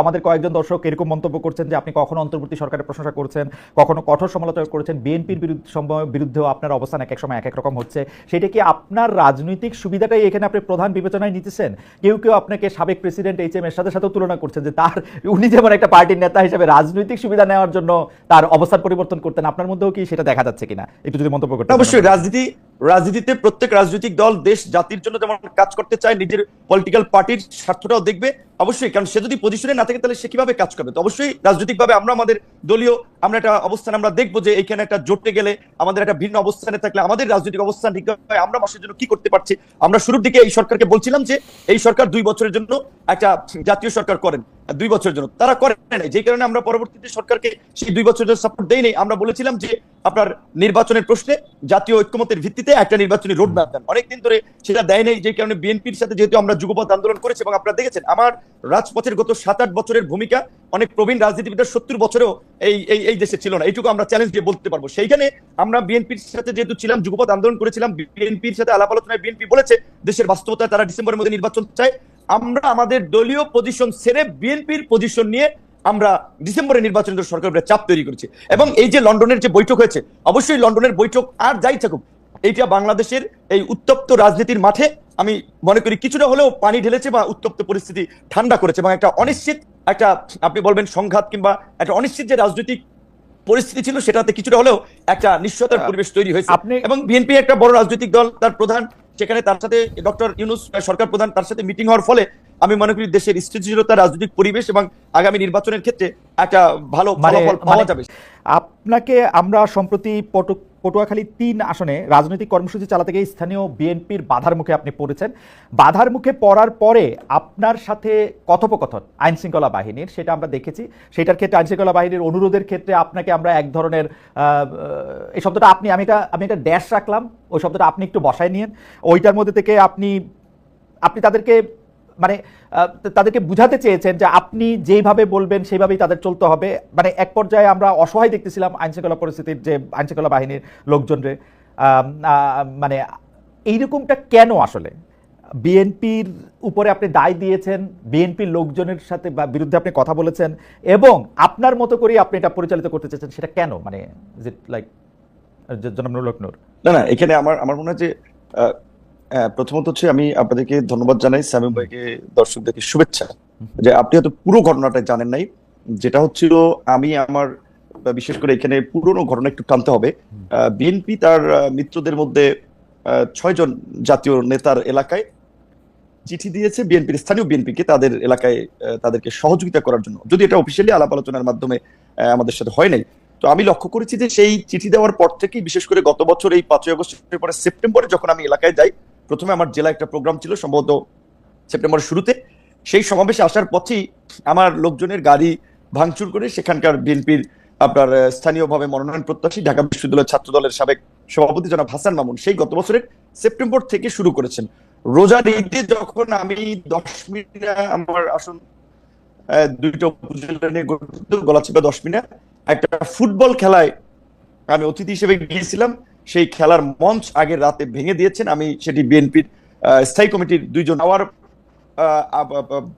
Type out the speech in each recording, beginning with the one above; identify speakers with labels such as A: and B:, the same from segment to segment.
A: আমাদের কয়েকজন দর্শক এরকম মন্তব্য করছেন যে আপনি কখনো অন্তর্বর্তী সরকারের প্রশংসা করছেন, কখনো কঠোর সমালোচনা করেছেন, বিএনপির বিরুদ্ধেও আপনার অবস্থান এক এক সময় এক এক রকম হচ্ছে। সেটা কি আপনার রাজনৈতিক সুবিধাটাই এখানে আপনি প্রধান বিবেচনায় নিতেছেন? কেউ কেউ আপনাকে সাবেক প্রেসিডেন্ট এইচ এম এর সাথেও তুলনা করছেন যে তার উনি যেমন একটা পার্টির নেতা হিসেবে রাজনৈতিক সুবিধা নেওয়ার জন্য তার অবস্থান পরিবর্তন করতেন। আপনার মধ্যেও কি সেটা দেখা যাচ্ছে কিনা একটু যদি মন্তব্য করতেন।
B: অবশ্যই রাজনীতিতে প্রত্যেক রাজনৈতিক দল দেশ জাতির জন্য যেমন কাজ করতে চায়, নিজের পলিটিক্যাল পার্টির স্বার্থটাও দেখবে অবশ্যই, কারণ সে যদি পজিশনে না থাকে তাহলে সে কিভাবে কাজ করবে। তো অবশ্যই রাজনৈতিকভাবে আমরা আমাদের দলীয় আমরা একটা অবস্থান আমরা দেখবো যে এইখানে একটা জোটে গেলে আমাদের একটা ভিন্ন অবস্থানে থাকলে আমাদের রাজনৈতিক অবস্থান ঠিক হয়, আমরা মানুষের জন্য কি করতে পারছি। আমরা শুরুর দিকে এই সরকারকে বলছিলাম যে এই সরকার 2 বছরের জন্য একটা জাতীয় সরকার করেন, 2 বছরের জন্য তারা করে নাই, যে কারণে আমরা পরবর্তীতে সরকারকে সেই 2 বছরের সাপোর্ট দেই নাই। আমরা বলেছিলাম যে আপনার নির্বাচনের প্রশ্নে জাতীয় ঐক্যমতের ভিত্তিতে একটা নির্বাচনী রোড ম্যাপ দেন, অনেকদিন ধরে সেটা দেয় নাই, যে কারণে বিএনপির সাথে যেহেতু আমরা যুগপৎ আন্দোলন করেছি এবং আপনারা দেখেছেন আমার রাজপথের গত 7-8 বছরের ভূমিকা অনেক প্রবীণ রাজনীতিবিদরা 70 বছরেও এই দেশে ছিল না, এইটুকু আমরা চ্যালেঞ্জ দিয়ে বলতে পারবো। সেইখানে আমরা বিএনপির সাথে যেহেতু ছিলাম, যুগপৎ আন্দোলন করেছিলাম, বিএনপির সাথে আলাপ আলোচনায় বিএনপি বলেছে দেশের বাস্তবতায় তারা ডিসেম্বরের মধ্যে নির্বাচন চায়। আমরা আমাদের দলীয় পজিশন ছেড়ে বিএনপির পজিশন নিয়ে আমরা ডিসেম্বরে নির্বাচনের সরকারের চাপ তৈরি করেছি। এবং এই যে লন্ডনের যে বৈঠক হয়েছে, অবশ্যই লন্ডনের বৈঠক আর যাই থাকুক, এইটা বাংলাদেশের এই উত্তপ্ত রাজনীতির মাঠে আমি মনে করি কিছুটা হলেও পানি ঢেলেছে বা উত্তপ্ত পরিস্থিতি ঠান্ডা করেছে, এবং একটা অনিশ্চিত একটা আপনি বলবেন সংঘাত কিংবা একটা অনিশ্চিত যে রাজনৈতিক পরিস্থিতি ছিল সেটাতে কিছুটা হলেও একটা নিশ্চয়তার পরিবেশ তৈরি হয়েছে। এবং বিএনপি একটা বড় রাজনৈতিক দল, তার প্রধান সেখানে, তার সাথে ডক্টর ইউনূস সরকার প্রধান, তার সাথে মিটিং হওয়ার ফলে আমি মনে করি দেশের স্থিতিশীলতা, রাজনৈতিক পরিবেশ এবং আগামী নির্বাচনের ক্ষেত্রে একটা ভালো ফলাফল পাওয়া যাবে।
A: আপনাকে আমরা সম্প্রতি পটুয়াখালী 3 আসনে রাজনৈতিক কর্মসূচি চালাতে গিয়ে স্থানীয় বিএনপির বাধার মুখে আপনি পড়েছেন। বাধার মুখে পড়ার পরে আপনার সাথে কথোপকথন আইন শৃঙ্খলা বাহিনীর, সেটা আমরা দেখেছি। সেটার ক্ষেত্রে আইন শৃঙ্খলা বাহিনীর অনুরোধের ক্ষেত্রে আপনাকে আমরা এক ধরনের এই শব্দটা আমি একটা ড্যাশ রাখলাম, ওই শব্দটা আপনি একটু বসায় নিয়েন। ওইটার মধ্যে থেকে আপনি তাদেরকে মানে তাদেরকে বুঝাতে চেয়েছেন যে আপনি যেইভাবে বলবেন সেইভাবেই তাদের চলতে হবে। মানে এক পর্যায়ে আমরা অসহায় দেখতেছিলাম আইন শৃঙ্খলা পরিস্থিতির, যে আইন শৃঙ্খলা বাহিনীর লোকজনরে। মানে এইরকমটা কেন আসলে? বিএনপির উপরে আপনি দায় দিয়েছেন, বিএনপির লোকজনের সাথে বা বিরুদ্ধে আপনি কথা বলেছেন, এবং আপনার মতো করেই আপনি এটা পরিচালিত করতে চেয়েছেন, সেটা কেন? মানে লাইক জনাব নুরুল হক নূর।
B: না, এখানে আমার মনে হয় যে প্রথমত হচ্ছে আমি আপনাদেরকে ধন্যবাদ জানাই, শামীম ভাইকে, দর্শকদেরকে শুভেচ্ছা যে আপনি হয়তো পুরো ঘটনাটা জানেন নাই। যেটা হচ্ছিল, আমি আমার বিশেষ করে এখানে পুরনো ঘটনা একটু টানতে হবে। বিএনপি তার মিত্রদের মধ্যে 6 জন জাতীয় নেতার এলাকায় চিঠি দিয়েছে বিএনপির স্থানীয় বিএনপিকে, তাদের এলাকায় তাদেরকে সহযোগিতা করার জন্য, যদি এটা অফিসিয়ালি আলাপ আলোচনার মাধ্যমে আমাদের সাথে হয় নাই। তো আমি লক্ষ্য করেছি যে সেই চিঠি দেওয়ার পর থেকেই, বিশেষ করে গত বছর এই 5ই আগস্টের পরে সেপ্টেম্বরে যখন আমি এলাকায় যাই, প্রথমে আমার জেলায় একটা প্রোগ্রাম ছিল সম্ভবত সেপ্টেম্বরের শুরুতে, সেই সমাবেশে আসার পথেই আমার লোকজনের গাড়ি ভাঙচুর করে সেখানকার বিএনপির আপনার স্থানীয়ভাবে মনোনয়ন প্রত্যাশী ঢাকা বিশ্ববিদ্যালয়ের ছাত্র দলের সাবেক সভাপতি জনাব হাসান মামুন সেই গত বছরের সেপ্টেম্বর থেকে শুরু করেছেন। রোজার ঈদে যখন আমি 10 মিনিট আমার আসন 2টা উপজেলা নিয়ে গঠিত গলাচিপা 10 মিনিট একটা ফুটবল খেলায় আমি অতিথি হিসেবে গিয়েছিলাম, সেই খেলার মঞ্চ আগের রাতে ভেঙে দিয়েছেন। আমি সেটি বিএনপির স্থায়ী কমিটির 2 জন হওয়ার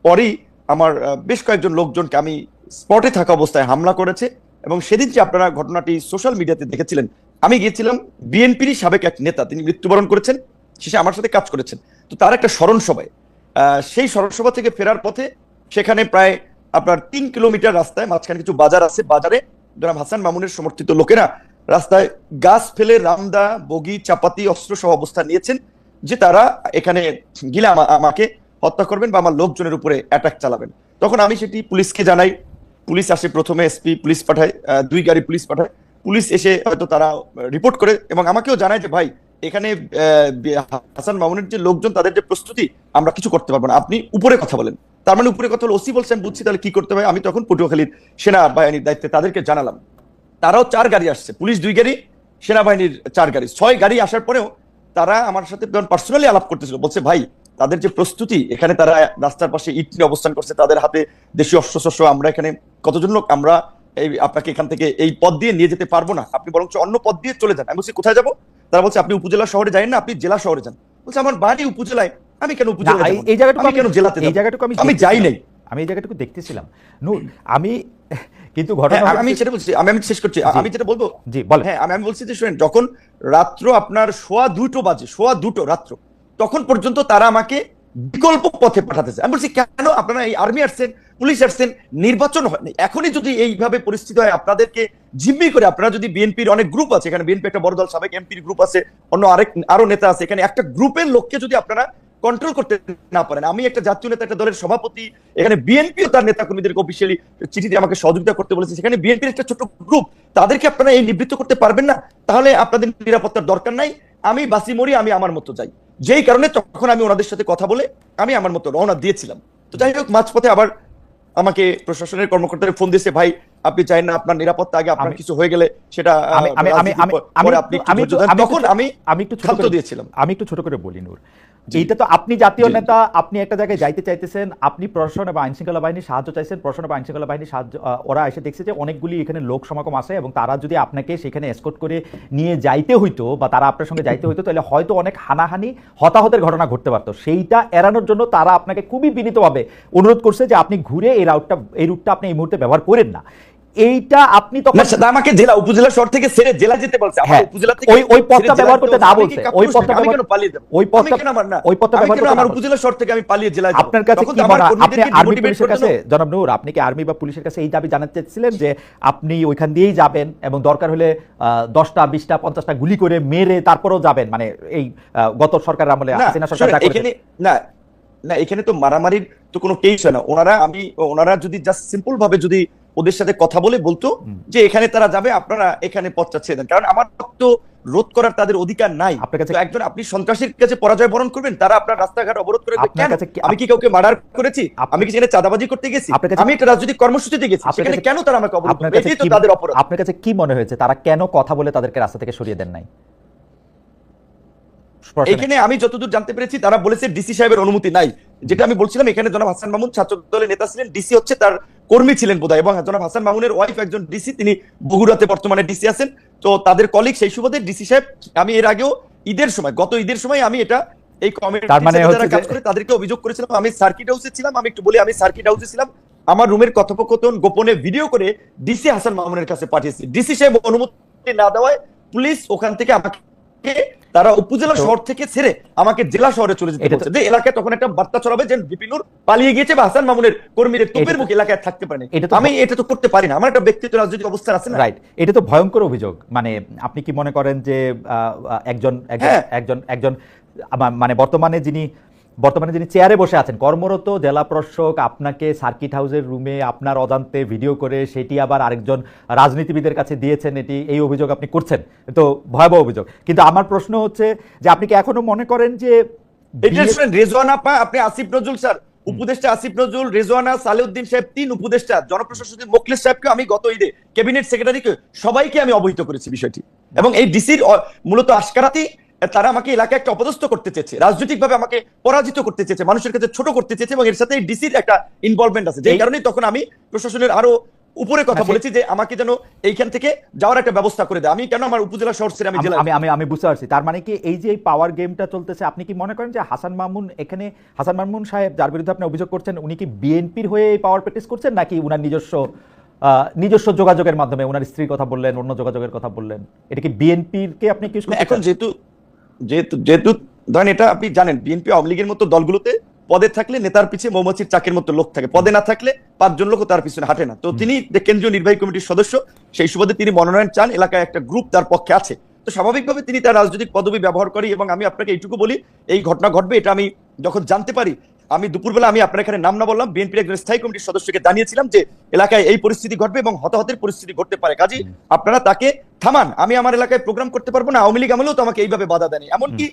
B: পরেই আমার বেশ কয়েকজন লোকজনকে আমি স্পটে থাকা অবস্থায় হামলা করেছে। এবং সেদিন যে আপনারা ঘটনাটি সোশ্যাল মিডিয়াতে দেখেছিলেন, আমি গিয়েছিলাম, বিএনপিরই সাবেক এক নেতা, তিনি মৃত্যুবরণ করেছেন, শেষে আমার সাথে কাজ করেছেন, তো তার একটা স্মরণ সভায়, সেই স্মরণ সভা থেকে ফেরার পথে সেখানে প্রায় আপনার 3 কিলোমিটার রাস্তায় মাঝখানে কিছু বাজার আছে, বাজারে জনাব হাসান মামুনের সমর্থিত লোকেরা রাস্তায় গাছ ফেলে রামদা, বগি, চাপাতি, অস্ত্র সহ অবস্থান নিয়েছেন যে তারা এখানে গিলে আমাকে হত্যা করবেন বা আমার লোকজনের উপরে অ্যাটাক চালাবেন। তখন আমি সেটি পুলিশকে জানাই, পুলিশ আসে, প্রথমে এসপি পুলিশ পাঠায়, 2 গাড়ি পুলিশ পাঠায়, পুলিশ এসে হয়তো তারা রিপোর্ট করে এবং আমাকেও জানায় যে ভাই এখানে হাসান মামুনের যে লোকজন তাদের যে প্রস্তুতি, আমরা কিছু করতে পারবো না, আপনি উপরে কথা বলেন। তার মানে উপরে কথা হলো, ওসি বলছেন, বুঝছি, তাহলে কি করতে হবে। আমি তখন পটুয়াখালীর সেনাবাহিনীর দায়িত্বে তাদেরকে জানালাম, তারাও 4 গাড়ি আসছে, পুলিশ 2 গাড়ি, সেনাবাহিনীর 4 গাড়ি, 6 গাড়ি আসার পরেও তারা আমার সাথে পার্সোনালি আলাপ করতেছিল, বলছে ভাই তাদের যে প্রস্তুতি, এখানে তারা রাস্তার পাশে ইট নিয়ে অবস্থান করছে, তাদের হাতে দেশীয় অস্ত্রশস্ত্র, আমরা এখানে কতজন লোক, আমরা আপনাকে এখান থেকে এই পথ দিয়ে নিয়ে যেতে পারবো না, আপনি বরঞ্চ অন্য পথ দিয়ে চলে যান। আমি বলছি কোথায় যাবো? তারা বলছে আপনি উপজেলা শহরে যান না, আপনি জেলা শহরে যান। বলছে আমার বাড়ি উপজেলায়, আমি কেন উপজেলায়, এই জায়গাটুকু আমি কেন জেলাতে, আমি যাই নাই।
A: আমি এই জায়গাটুকু দেখতেছিলাম নূর। আমি কিন্তু ঘটনা
B: হ্যাঁ, আমি
A: হচ্ছে-
B: সেটা বলছি, আমি শেষ করছি। আমি যেটা বলবো,
A: জি বলেন।
B: হ্যাঁ, আমি বলছি যে শুনেন, যখন রাত্র আপনার 2:15 বাজে, 2:15 রাত্র, তখন পর্যন্ত তারা আমাকে বিকল্প পথে পাঠাতেছে। আমি বলছি কেন, আপনারা এই আর্মি আসছেন, পুলিশ আসছেন, নির্বাচন হয়নি, এখনই যদি এইভাবে পরিস্থিতি হয়, আপনাদেরকে জিম্মি করে, আপনারা যদি বিএনপির অনেক গ্রুপ আছে এখানে, বিএনপি একটা বড় দল, সাবেক এমপির গ্রুপ আছে, অন্য আরো নেতা আছে এখানে, একটা গ্রুপের লোককে যদি আপনারা কন্ট্রোল করতে না পারেন, আমি একটা জাতীয় নেতা, একটা দলের সভাপতি, এখানে বিএনপিও তার নেতা কর্মীদেরকে অফিসিয়ালি চিঠি দিয়ে আমাকে সহযোগিতা করতে বলেছে, সেখানে বিএনপির একটা ছোট গ্রুপ, তাদেরকে আপনারা এই নিবৃত্ত করতে পারবেন না? তাহলে আপনাদের নিরাপত্তার দরকার নাই, আমি বাসি মরি, আমি আমার মতো যাই। যেই কারণে তখন আমি ওনাদের সাথে কথা বলে আমি আমার মতো রওনা দিয়েছিলাম। তো যাই হোক, মাঝপথে আবার আমাকে প্রশাসনের কর্মকর্তারা ফোন দিয়েছে, ভাই আপনি চাই না আপনার নিরাপত্তা আগে, আপনার কিছু হয়ে গেলে সেটা পরে আপনি একটু ধৈর্য ধরেন। তখন আমি একটু ক্ষান্ত দিয়েছিলাম।
A: আমি একটু ছোট করে বলি নূর, এইটা তো আপনি জাতীয় নেতা, আপনি একটা জায়গায় যাইতে চাইতেছেন, আপনি প্রশাসন এবং আইন শৃঙ্খলা বাহিনীর সাহায্য চাইছেন, প্রশাসন এবং আইন শৃঙ্খলা বাহিনীর সাহায্য, ওরা এসে দেখছে যে অনেকগুলি এখানে লোক সমাগম আছে এবং তারা যদি আপনাকে সেখানে এসকর্ট করে নিয়ে যাইতে হইতো বা তারা আপনার সঙ্গে যাইতে হইতো, তাহলে হয়তো অনেক হানাহানি হতাহতের ঘটনা ঘটতে পারতো। সেইটা এড়ানোর জন্য তারা আপনাকে খুবই বিনীতভাবে অনুরোধ করছে যে আপনি ঘুরে এই রুটটা আপনি এই মুহূর্তে ব্যবহার করেন না। এইটা আপনি তখন
B: আমাকে জেলা উপজেলা শহর থেকে ছেড়ে জেলা যেতে বলছে, আমার উপজেলা থেকে
A: ওই পথটা ব্যবহার করতে না বলছে, ওই পথটা
B: আমি কেন পালিয়ে যাব?
A: ওই পথটা ব্যবহার করতে
B: আমার উপজেলা শহর থেকে আমি পালিয়ে জেলায় যাব?
A: আপনার কাছে কি মনে হয়, আপনি আর্মি পুলিশের কাছে, জনাব নূর, আপনি কি আর্মি বা পুলিশের কাছে এই দাবি জানাতে চাইছিলেন যে আপনি ওইখান দিয়েই যাবেন এবং দরকার হলে 10টা 20টা 50টা গুলি করে মেরে তারপরেও যাবেন, মানে এই গত সরকারের আমলে হাসিনা সরকার যা করেছে?
B: এখানে না, এখানে তো মারামারির তো কোনো কেস হয় না। ওনারা যদি জাস্ট সিম্পল ভাবে যদি ওদের সাথে কথা বলে বলতো যে এখানে তারা যাবে, আপনারা এখানে পথটা ছেড়ে দেন, কারণ আমার তো রোধ করার তাদের অধিকার নাই। একজন আপনি সন্ত্রাসীর কাছে পরাজয় বরণ করবেন, তারা আপনার রাস্তাঘাট অবরোধ করে কেন? আমি কি কাউকে মার্ডার করেছি? আমি কি সেখানে চাঁদাবাজি করতে গেছি? আমি একটা রাজনৈতিক কর্মসূচিতে গেছি, সেখানে কেন তারা আমাকে অবরোধ করবে? এটাই তো তাদের অপরাধ।
A: আপনার কাছে কি মনে হয়েছে তারা কেন কথা বলে তাদেরকে রাস্তা থেকে সরিয়ে দেন নাই?
B: এখানে আমি যতদূর জানতে পেরেছি তারা বলেছে ডিসি সাহেবের অনুমতি নাই। যেটা আমি বলছিলাম, এখানে জনাব হাসান মামুন ছাত্র দলের নেতা ছিলেন, ডিসি হচ্ছে তার কর্মী ছিলেন বোধহয়, এবং জনাব হাসান মামুনের ওয়াইফ একজন ডিসি, তিনি বগুড়াতে বর্তমানে ডিসি আছেন। তো তাদের কলিগ, সেই সুবাদে ডিসি সাহেব, আমি এর আগেও গত ঈদের সময় আমি এটা এই কমিটিতে যারা কাজ করে তাদেরকে অভিযোগ করেছিলাম। আমি সার্কিট হাউসে ছিলাম, আমি একটু বলি, আমি সার্কিট হাউসে ছিলাম, আমার রুমের কথোপকথন গোপনে ভিডিও করে ডিসি হাসান মামুনের কাছে পাঠিয়েছি। ডিসি সাহেব অনুমতি না দেওয়ায় পুলিশ ওখান থেকে আমাকে, তারা উপজেলা শহর থেকে ছেড়ে আমাকে জেলা শহরে চলে যেতে বলছে, যে এলাকায় তখন একটা বার্তা ছড়াবে যে বিপিনুর পালিয়ে গিয়েছে বা হাসান মামুনের কর্মীদের তোপের মুখ এলাকায় থাকতে পারেনি। আমি এটা তো করতে পারি না, আমার একটা ব্যক্তিগত রাজনৈতিক অবস্থান আছে না।
A: রাইট, এটা তো ভয়ঙ্কর অভিযোগ। মানে আপনি কি মনে করেন যে একজন একজন একজন মানে বর্তমানে যিনি চেয়ারে বসে আছেন, কর্মরত জেলা প্রশাসক, আপনাকে সার্কিট হাউসের রুমে আপনার অজান্তে ভিডিও করে সেটি আবার আরেকজন রাজনীতিবিদের কাছে দিয়েছেন, এই অভিযোগ আপনি করছেন, তো ভয়াবহ অভিযোগ। কিন্তু আমার প্রশ্ন হচ্ছে যে আপনি কি এখনো মনে করেন যে
B: রেজওয়ানা পা, আপনি আসিফ নজরুল স্যার, উপদেষ্টা আসিফ নজরুল, রেজওয়ানা, সালেউদ্দিন সাহেব, 3 উপদেষ্টা, জনপ্রশাসন মোখলেস সাহেবকে আমি গত ঈদে, ক্যাবিনেট সেক্রেটারিকে, সবাইকে আমি অবহিত করেছি বিষয়টি। এবং এই ডিসির মূলত আশকারাতি, তারা আমাকে এলাকায় একটা অপদস্থ করতে চেয়েছে, রাজনৈতিকভাবে আমাকে পরাজিত করতে চেয়েছে, মানুষের কাছে ছোট করতে চেয়েছে, এবং এর সাথে ডিসির একটা ইনভলভমেন্ট আছে। যে কারণে তখন আমি প্রশাসনের আরো উপরে কথা বলেছি যে আমাকে যেন এইখান থেকে যাওয়ার একটা ব্যবস্থা করে দেয়। আমি কেন আমার উপজেলা শহর ছেড়ে আমি জেলা,
A: আমি বুঝতে পারছি। তার মানে কি এই যে এই পাওয়ার গেমটা চলতেছে, আপনি কি মনে করেন যে হাসান মামুন সাহেব যার বিরুদ্ধে আপনি অভিযোগ করছেন, উনি কি বিএনপির হয়ে এই পাওয়ার প্র্যাকটিস করছেন, নাকি উনার নিজস্ব যোগাযোগের মাধ্যমে, উনার স্ত্রীর কথা বললেন, অন্য যোগাযোগের কথা বললেন, এটা কি বিএনপির কে আপনি কি
B: এখন যেহেতু ধরেন, এটা আপনি জানেন, বিএনপি আওয়ামী লীগের মতো দলগুলোতে পদে থাকলে নেতার পিছিয়ে মৌমাছির চাকের মতো লোক থাকে, পদে না থাকলে 5 জন লোক তার পিছনে হাঁটে না। তো তিনি কেন্দ্রীয় নির্বাহী কমিটির সদস্য, সেই সুবাদে তিনি মনোনয়ন চান, এলাকায় একটা গ্রুপ তার পক্ষে আছে, তো স্বাভাবিকভাবে তিনি তার রাজনৈতিক পদবি ব্যবহার করি। এবং আমি আপনাকে এইটুকু বলি, এই ঘটনা ঘটবে এটা আমি যখন জানতে পারি, আমি দুপুরবেলা, আমি আপনার এখানে নাম না বললাম, বিএনপির একজন স্থায়ী কমিটির সদস্যকে জানিয়েছিলাম যে এলাকায় এই পরিস্থিতি ঘটবে এবং হতাহতের পরিস্থিতি ঘটতে পারে, কাজী আপনারা তাকে থামান, আমি আমার এলাকায় প্রোগ্রাম করতে পারবো না। আওয়ামী লীগ আমলেও তো আমাকে এইভাবে বাধা দেয়নি। এমনকি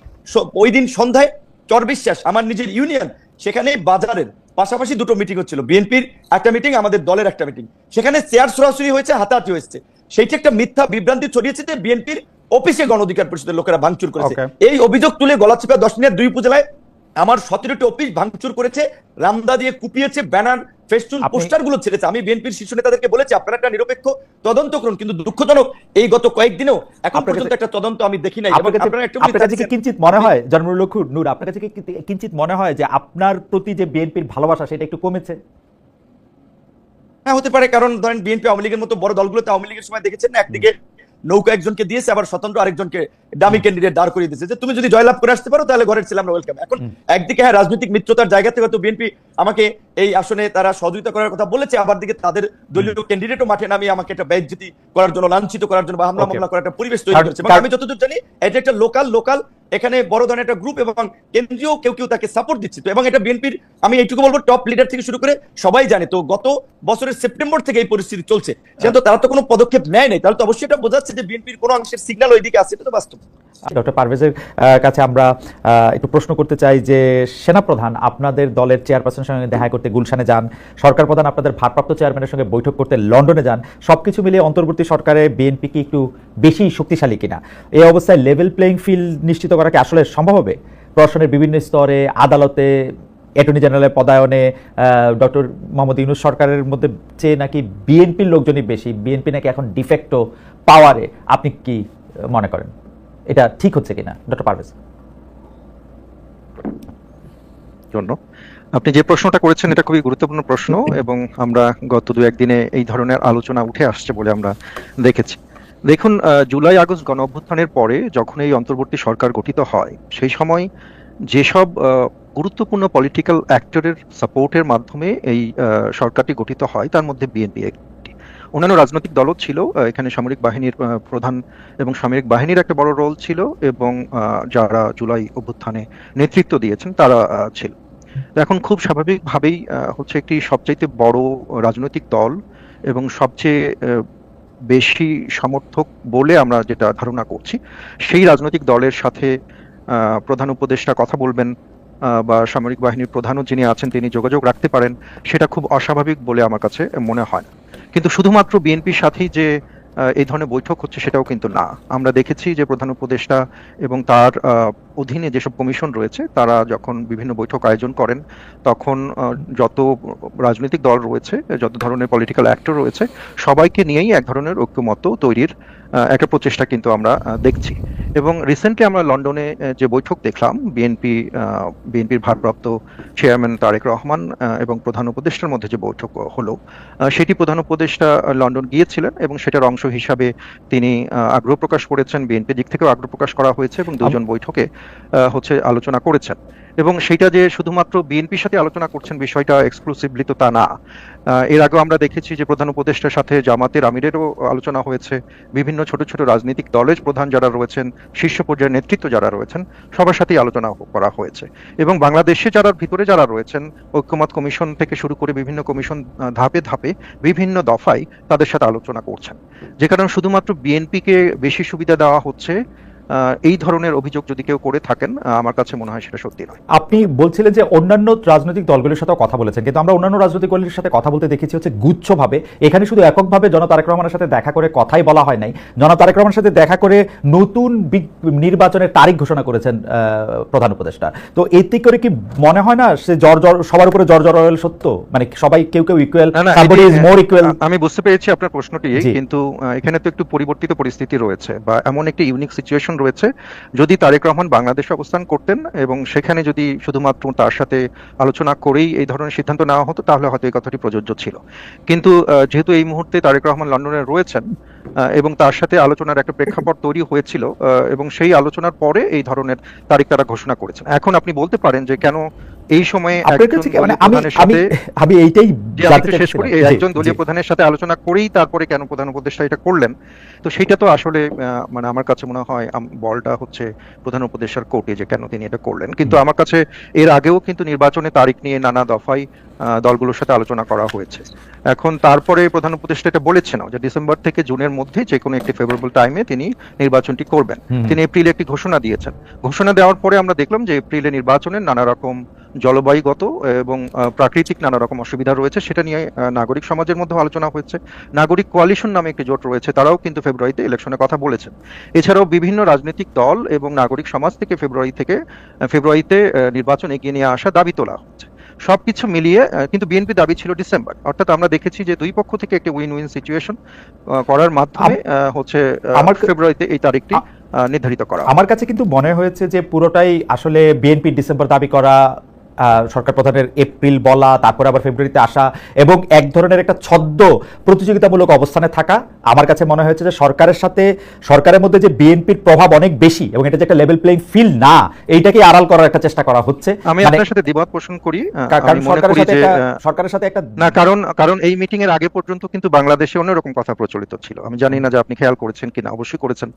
B: ওই দিন সন্ধ্যায় চরবিশ্বাস, আমার নিজের ইউনিয়ন, সেখানে বাজারের পাশাপাশি 2টো মিটিং হচ্ছিল, বিএনপির একটা মিটিং, আমাদের দলের একটা মিটিং, সেখানে চেয়ার সরাসরি হয়েছে, হাতাহাতি হয়েছে। সেইটা একটা মিথ্যা বিভ্রান্তি ছড়িয়েছে যে বিএনপির অফিসে গণ অধিকার পরিষদের লোকেরা ভাঙচুর করেছে। এই অভিযোগ তুলে গলাচিপা 10 মিনিট 2 উপজেলায় আমার 17টি অফিস ভাঙচুর করেছে, রামদা দিয়ে কুপিয়েছে, ব্যানার, ফেস্টুন, পোস্টার গুলো ছেড়েছে। আমি বিএনপির শীর্ষ নেতাদেরকে বলেছি আপনারা একটা নিরপেক্ষ তদন্ত করুন, কিন্তু দুঃখজনক এই গত কয়েকদিনেও এখন পর্যন্ত একটা তদন্ত আমি দেখি নাই।
A: আপনার কাছে কি কিঞ্চিত মনে হয়, জন্মলক্ষ্য নূর, আপনার কাছে কি কিঞ্চিত মনে হয় যে আপনার প্রতি যে বিএনপির ভালোবাসা সেটা একটু কমেছে?
B: হ্যাঁ হতে পারে, কারণ ধরেন বিএনপি আওয়ামী লীগের মতো বড় দলগুলোতে আওয়ামী লীগের সময় দেখেছেন না, একদিকে নৌকা একজনকে দিয়েছে, আবার স্বতন্ত্র আরেকজনকে দামি ক্যান্ডিডেট দাঁড় করিয়ে দিয়েছে যে তুমি যদি জয়লাভ করে আসতে পারো তাহলে ঘরের ছেলে আমরা ওয়েলকাম। এখন একদিকে হ্যাঁ রাজনৈতিক মিত্রতার জায়গা থেকে হয়তো বিএনপি আমাকে এই আসনে তারা সহযোগিতা করার কথা বলেছে, আবার দিকে তাদের দলীয় ক্যান্ডিডেটও মাঠে নামিয়ে আমাকে একটা বেইজ্জতি করার জন্য, লাঞ্ছিত করার জন্য বা হামলা মামলা করার একটা পরিবেশ তৈরি করেছে। এবং আমি যতদূর জানি এটা একটা লোকাল এখানে বড় ধরনের একটা গ্রুপ এবং কেন্দ্রীয় কেউ তাকে সাপোর্ট দিচ্ছে। তো এবং এটা বিএনপির আমি এইটুকু বলবো টপ লিডার থেকে শুরু করে সবাই জানে। তো গত বছরের সেপ্টেম্বর থেকে এই পরিস্থিতি চলছে, সেহেতু তারা তো কোনো পদক্ষেপ নেয় নাই, তাহলে তো অবশ্যই এটা বোঝাচ্ছে যে বিএনপির কোনো অংশের সিগন্যাল ওইদিকে আছে, এটা তো বাস্তব।
A: ডক্টর পারভেজের কাছে আমরা একটু প্রশ্ন করতে চাই যে সেনাপ্রধান আপনাদের দলের চেয়ারপারসনের সঙ্গে দেখা করতে গুলশানে যান, সরকার প্রধান আপনাদের ভারপ্রাপ্ত চেয়ারম্যানের সঙ্গে বৈঠক করতে লন্ডনে যান, সবকিছু মিলিয়ে অন্তর্বর্তী সরকারে বিএনপি কি একটু বেশি শক্তিশালী কিনা? এই অবস্থায় লেভেল প্লেইং ফিল্ড নিশ্চিত করা কি আসলে সম্ভব হবে? প্রশাসনের বিভিন্ন স্তরে, আদালতে, অ্যাটর্নি জেনারেলের পদায়নে ডক্টর মোহাম্মদ ইউনূস সরকারের মধ্যে চেয়ে নাকি বিএনপির লোকজনই বেশি, বিএনপি নাকি এখন ডিফেক্টো পাওয়ারে, আপনি কি মনে করেন এটা ঠিক হচ্ছে কিনা ডক্টর পারভেজ?
C: জন্য আপনি যে প্রশ্নটা করেছেন এটা খুবই গুরুত্বপূর্ণ প্রশ্ন, এবং আমরা গত 2-1 দিনে এই ধরনের আলোচনা উঠে আসছে বলে আমরা দেখেছি। দেখুন, জুলাই আগস্ট গণ অভ্যুত্থানের পরে যখন এই অন্তর্বর্তী সরকার গঠিত হয়, সেই সময় যেসব গুরুত্বপূর্ণ পলিটিক্যাল অ্যাক্টরের সাপোর্টের মাধ্যমে এই সরকারটি গঠিত হয় তার মধ্যে বিএনপি একটি। অন্যান্য রাজনৈতিক দলও ছিল, এখানে সামরিক বাহিনীর প্রধান এবং সামরিক বাহিনীর একটা বড় রোল ছিল, এবং যারা জুলাই অভ্যুত্থানে নেতৃত্ব দিয়েছেন তারা ছিল। এখন খুব স্বাভাবিকভাবেই হচ্ছে একটি সবচাইতে বড় রাজনৈতিক দল এবং সবচেয়ে বেশি সমর্থক বলে আমরা যেটা ধারণা করছি, সেই রাজনৈতিক দলের সাথে প্রধান উপদেষ্টা কথা বলবেন বা সামরিক বাহিনীর প্রধানও যিনি আছেন তিনি যোগাযোগ রাখতে পারেন, সেটা খুব অস্বাভাবিক বলে আমার কাছে মনে হয় না। কিন্তু শুধুমাত্র বিএনপির সাথেই যে এই ধরনের বৈঠক হচ্ছে সেটাও কিন্তু না। আমরা দেখেছি যে প্রধান উপদেষ্টা এবং তার অধীনে যেসব কমিশন রয়েছে তারা যখন বিভিন্ন বৈঠক আয়োজন করেন, তখন যত রাজনৈতিক দল রয়েছে, যত ধরনের পলিটিক্যাল অ্যাক্টর রয়েছে, সবাইকে নিয়েই এক ধরনের ঐক্যমত্য তৈরির একটা প্রচেষ্টা কিন্তু আমরা দেখছি। এবং রিসেন্টলি আমরা লন্ডনে যে বৈঠক দেখলাম, বিএনপির ভারপ্রাপ্ত চেয়ারম্যান তারেক রহমান এবং প্রধান উপদেষ্টার মধ্যে যে বৈঠক হলো, সেটি প্রধান উপদেষ্টা লন্ডন গিয়েছিলেন এবং সেটার অংশ হিসাবে তিনি আগ্রহ প্রকাশ করেছেন, বিএনপি দিক থেকেও আগ্রহ প্রকাশ করা হয়েছে, এবং দুজন বৈঠকে হচ্ছে আলোচনা করেছেন। এবং সেটা যে শুধুমাত্র বিএনপির সাথে আলোচনা করছেন বিষয়টা এক্সক্লুসিভলি তো তা না। এর আগেও আমরা দেখেছি যে প্রধান উপদেষ্টার সাথে জামাতের আমিরেরও আলোচনা হয়েছে, বিভিন্ন ছোট ছোট রাজনৈতিক দলের প্রধান যারা রয়েছেন, শীর্ষ পর্যায়ের নেতৃত্ব যারা রয়েছেন, সবার সাথেই আলোচনা করা হয়েছে। এবং বাংলাদেশে ভিতরে যারা রয়েছেন, ঐক্যমত কমিশন থেকে শুরু করে বিভিন্ন কমিশন ধাপে ধাপে বিভিন্ন দফায় তাদের সাথে আলোচনা করছেন। যে কারণে শুধুমাত্র বিএনপিকে বেশি সুবিধা দেওয়া হচ্ছে, এই ধরনের অভিযোগ যদি কেউ করে থাকেন, আমার কাছে মনে হয় সেটা সত্যি নয়।
A: আপনি বলছিলেন যে অন্যান্য রাজনৈতিক দলগুলির সাথে কথা বলেছেন, কিন্তু আমরা অন্যান্য রাজনৈতিক দলের সাথে কথা বলতে দেখেছি হচ্ছে গুচ্ছভাবে। এখানে শুধু এককভাবে জনাব তারেক রহমানের সাথে দেখা করে কথাই বলা হয় নাই, জনাব তারেক রহমানের সাথে দেখা করে নতুন নির্বাচনের তারিখ ঘোষণা করেছেন প্রধান উপদেষ্টা। তো এতে করে কি মনে হয় না সে সবার উপরে জর্জর সত্য, মানে সবাই কেউ equal, somebody is more equal?
C: আমি বুঝতে পেরেছি আপনার প্রশ্নটি, কিন্তু এখানে তো একটু পরিবর্তিত পরিস্থিতি রয়েছে বা এমন একটি ইউনিক সিচুয়েশন রয়েছে। যদি তারেক রহমান বাংলাদেশে অবস্থান করতেন এবং সেখানে যদি শুধুমাত্র তার সাথে আলোচনা করেই এই ধরনের সিদ্ধান্ত নেওয়া হতো, তাহলে হয়তো এই কথাটি প্রযোজ্য ছিল। কিন্তু যেহেতু এই মুহূর্তে তারেক রহমান লন্ডনে রয়েছেন এবং তার সাথে আলোচনার একটা প্রেক্ষাপট তৈরি হয়েছিল, এবং সেই আলোচনার পরে এই ধরনের তারিখ তারা ঘোষণা করেছেন। এখন আপনি বলতে পারেন যে কেন এই সময়ে
A: আমি এইটাই
C: শেষ করি, একজন দলীয় প্রধানের সাথে আলোচনা করেই তারপরে কেন প্রধান উপদেষ্টা এটা করলেন। তো সেটা তো আসলে মানে আমার কাছে মনে হয় বলটা হচ্ছে প্রধান উপদেষ্টার কোর্টে যে কেন তিনি এটা করলেন। কিন্তু আমার কাছে এর আগেও কিন্তু নির্বাচনের তারিখ নিয়ে নানা দফায় দলগুলোর সাথে আলোচনা করা হয়েছে। এখন তারপরে প্রধান উপদেষ্টা এটা বলেছেন যে ডিসেম্বর থেকে জুনের মধ্যে যে কোনো একটি ফেভারেবল টাইমে তিনি নির্বাচনটি করবেন। তিনি এপ্রিলে একটি ঘোষণা দিয়েছেন। ঘোষণা দেওয়ার পরে আমরা দেখলাম যে এপ্রিলে নির্বাচনের নানা রকম জলবায়ুগত এবং প্রাকৃতিক নানা রকম অসুবিধা রয়েছে, সেটা নিয়ে নাগরিক সমাজের মধ্যে আলোচনা হয়েছে। নাগরিক কোয়ালিশন নামে একটি জোট রয়েছে, তারাও কিন্তু ফেব্রুয়ারিতে ইলেকশনের কথা বলেছেন। এছাড়াও বিভিন্ন রাজনৈতিক দল এবং নাগরিক সমাজ থেকে ফেব্রুয়ারিতে নির্বাচন এগিয়ে নিয়ে আসা দাবি তোলা হচ্ছে। সবকিছু মিলিয়ে কিন্তু বিএনপি দাবি ছিল ডিসেম্বর, অর্থাৎ আমরা দেখেছি যে দুই পক্ষ থেকে একটি উইন উইন সিচুয়েশন করার মাধ্যমে হচ্ছে ফেব্রুয়ারিতে এই তারিখটি নির্ধারিত করা।
A: আমার কাছে কিন্তু মনে হয়েছে যে পুরোটাই আসলে বিএনপি ডিসেম্বর দাবি করা সরকার প্রধানের এপ্রিল বলা, তারপরে আবার ফেব্রুয়ারিতে আসা এবং এক ধরনের একটা ছদ্ম প্রতিযোগিতামূলক অবস্থানে থাকা, আমার কাছে মনে হয়েছে যে সরকারের মধ্যে যে বিএনপির প্রভাব অনেক বেশি এবং এটা যে একটা লেভেল প্লেইং ফিল্ড না, এইটাকে আড়াল করার একটা চেষ্টা করা হচ্ছে।
C: আমি আপনার সাথে দ্বিমত পোষণ করি।
A: কারণ
C: আমি মনে করি যে
A: সরকারের সাথে একটা
C: না, কারণ এই মিটিং এর আগে পর্যন্ত কিন্তু বাংলাদেশে অন্যরকম কথা প্রচলিত ছিল। আমি জানি না যে আপনি খেয়াল করেছেন কিনা, অবশ্যই করেছেন,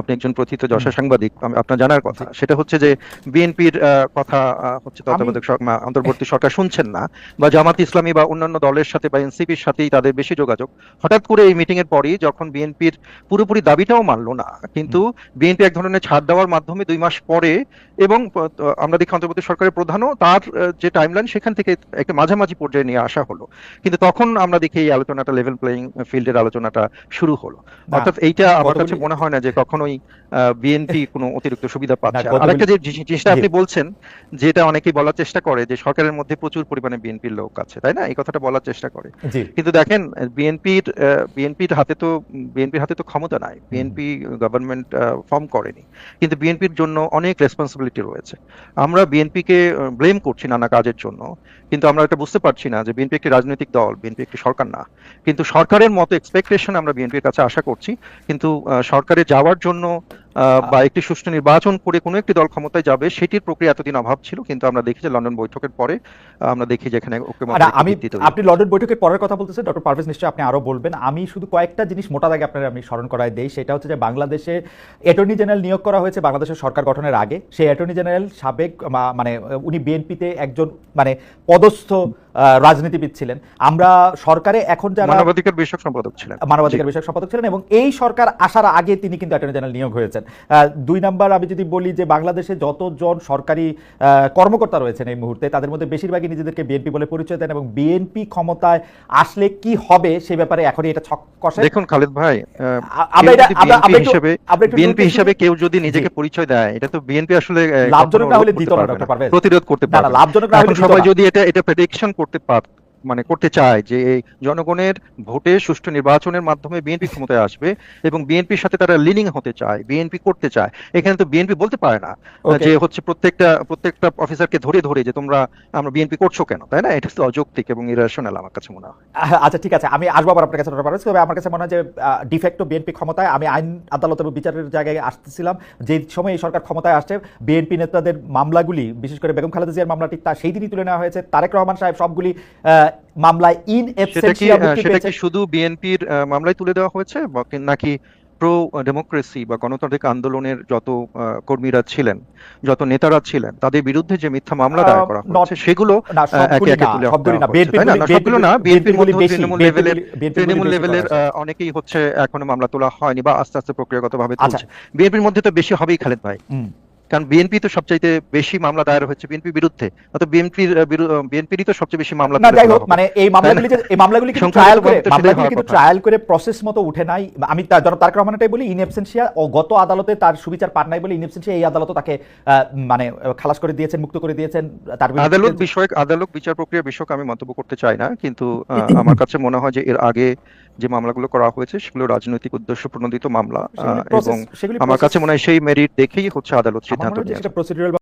C: আপনি একজন প্রথিতযশা সাংবাদিক, আপনার জানার কথা। সেটা হচ্ছে যে বিএনপির কথা হচ্ছে তত্ত্বাবধায়ক অন্তর্বর্তী সরকার শুনছেন না, বা জামাত ইসলামী বা অন্যান্য দলের সাথে বা এনসিপির সাথেই তাদের বেশি যোগাযোগ। হঠাৎ করে এই মিটিং এর পরই যখন বিএনপির পুরোপুরি দাবিটাও মানলো না, কিন্তু বিএনপি এক ধরনের ছাড় দেওয়ার মাধ্যমে 2 মাস পরে, এবং আমরা দেখি অন্তর্বর্তী সরকারের প্রধানও তার যে টাইমলাইন সেখান থেকে একটা মাঝামাঝি পর্যায়ে নিয়ে আসা হলো, কিন্তু তখন আমরা দেখি এই আলোচনাটা লেভেল প্লেইং ফিল্ডের আলোচনাটা শুরু হলো। অর্থাৎ এইটা আমার কাছে মনে হয় না যে কখনোই বিএনপি কোনো অতিরিক্ত সুবিধা পাচ্ছে। আরেকটা যে জিনিসটা আপনি বলছেন, যেটা অনেকেই বলার চেষ্টা করে যে সরকারের মধ্যে প্রচুর পরিমাণে বিএনপির লোক আছে, তাই না? এই কথাটা বলার চেষ্টা করে, কিন্তু দেখেন বিএনপির হাতে তো ক্ষমতা নাই, বিএনপি গভর্নমেন্ট ফর্ম করেনি, কিন্তু বিএনপির জন্য অনেক রেসপন্সিবিলিটি রয়েছে। আমরা বিএনপিকে ব্লেম করছি নানা কাজের জন্য, কিন্তু আমরা এটা বুঝতে পারছি না যে বিএনপি একটি রাজনৈতিক দল, বিএনপি একটি সরকার না। কিন্তু সরকারের মতো এক্সপেকটেশন আমরা বিএনপির কাছে আশা করছি, কিন্তু সরকারে যাওয়ার জন্য বা একটি সুষ্ঠু নির্বাচন করে কোনো একটি দল ক্ষমতায় যাবে সেটির প্রক্রিয়া এতদিন অভাব ছিল, কিন্তু আমরা দেখি যে লন্ডন বৈঠকের পরে আমরা দেখি যে এখানে
A: আপনি লন্ডন বৈঠকের পরের কথা বলতেছেন, ডক্টর পারভেজ নিশ্চয়ই আপনি আরো বলবেন। আমি শুধু কয়েকটা জিনিস মোটা দাগে আপনার আমি স্মরণ করায় দেই। সেটা হচ্ছে যে বাংলাদেশে অ্যাটর্নি জেনারেল নিয়োগ করা হয়েছে বাংলাদেশের সরকার গঠনের আগে। সেই অ্যাটর্নি জেনারেল সাবেক মানে উনি বিএনপিতে একজন মানে পদস্থ রাজনীতিবিদ ছিলেন। আমরা সরকারে এখন যারা
C: মানবাধিকার বিষয়ক সম্পাদক ছিলেন
A: এবং এই সরকার আসার আগে তিনি কিন্তু অ্যাটর্নি জেনারেল নিয়োগ হয়েছেন। 2 নাম্বার, আমি যদি বলি যে বাংলাদেশে যতজন সরকারি কর্মকর্তা রয়েছেন এই মুহূর্তে, তাদের মধ্যে বেশিরভাগই নিজেদেরকে বিএনপি বলে পরিচয় দেন এবং বিএনপি ক্ষমতায় আসলে কি হবে সে ব্যাপারে এখনই এটা ছক কষে।
C: দেখুন খালেদ ভাই, বিএনপি হিসেবে কেউ যদি নিজেকে পরিচয় দেয়, এটা তো বিএনপি আসলে
A: লাভজনক না হলে দিত না, ডক্টর পারভেজ
C: প্রতিরোধ করতে পারে না।
A: লাভজনক না হলে
C: সবাই যদি এটা প্রেডিকশন করতে চায় যে এই জনগণের ভোটে সুষ্ঠু নির্বাচনের মাধ্যমে বিএনপি ক্ষমতায় আসবে এবং বিএনপির সাথে তারা লিনিং হতে চায়, বিএনপি করতে চায়, এখানে তো বিএনপি বলতে পারে না যে হচ্ছে প্রত্যেকটা অফিসারকে ধরে যে আমরা বিএনপি করছো কেন, তাই না? এটা তো অযৌক্তিক এবং ইরেশনাল আমার কাছে মনে হয়।
A: আচ্ছা ঠিক আছে, আমি আসবো আবার আপনার কাছে ডক্টর পারভেজ। তবে আমার কাছে মনে হয় যে ডিফেক্টো বিএনপি ক্ষমতায়, আমি আইন আদালত এবং বিচারের জায়গায় আসতেছিলাম যে সময় এই সরকার ক্ষমতায় আসছে, বিএনপি নেতাদের মামলাগুলি, বিশেষ করে বেগম খালেদা জিয়ার মামলাটি সেই দিনই তুলে নেওয়া হয়েছে। তারেক রহমান সাহেব সবগুলি মামলায় ইন অ্যাবসেন্সিয়া মুক্তি পেয়েছে।
C: সেটা কি শুধু বিএনপির মামলায় তুলে দেওয়া হয়েছে নাকি প্রো ডেমোক্রেসি বা গণতান্ত্রিক আন্দোলনের যত কর্মীরা ছিলেন, যত নেতারা ছিলেন, তাদের বিরুদ্ধে যে মিথ্যা মামলা দায়ের করা হয়েছে সেগুলো একে একে তুলে সবগুলো না, বিএনপির মধ্যে তৃণমূল লেভেলের অনেকেই হচ্ছে এখনো মামলা তোলা হয়নি বা আস্তে আস্তে প্রক্রিয়াগতভাবে চলছে। বিএনপির মধ্যে তো বেশি হবেই খালেদ ভাই, কারণ বিএনপি তো সবচাইতে বেশি মামলা দায়ের হচ্ছে বিএনপির বিরুদ্ধে, অর্থাৎ বিএনপিরই তো সবচেয়ে বেশি মামলা।
A: না যাই হোক, মানে এই মামলাগুলি কিন্তু ট্রায়াল করে প্রসেস মতো উঠে নাই। আমি তারেক রহমানটাই বলি, ইন অ্যাবসেন্সিয়া ও গত আদালতে তার সুবিচার পান নাই বলে ইন অ্যাবসেন্সিয়া এই আদালত তাকে মানে খালাস করে দিয়েছেন, মুক্ত করে দিয়েছেন। তার
C: আদালত বিচার প্রক্রিয়া বিষয়ক আমি মন্তব্য করতে চাই না, কিন্তু আমার কাছে মনে হয় যে এর আগে যে মামলাগুলো করা হয়েছে সেগুলো রাজনৈতিক উদ্দেশ্য প্রণোদিত মামলা, এবং আমার কাছে মনে হয় সেই মেরিট দেখেই হচ্ছে আদালত সিদ্ধান্ত নিয়েছে।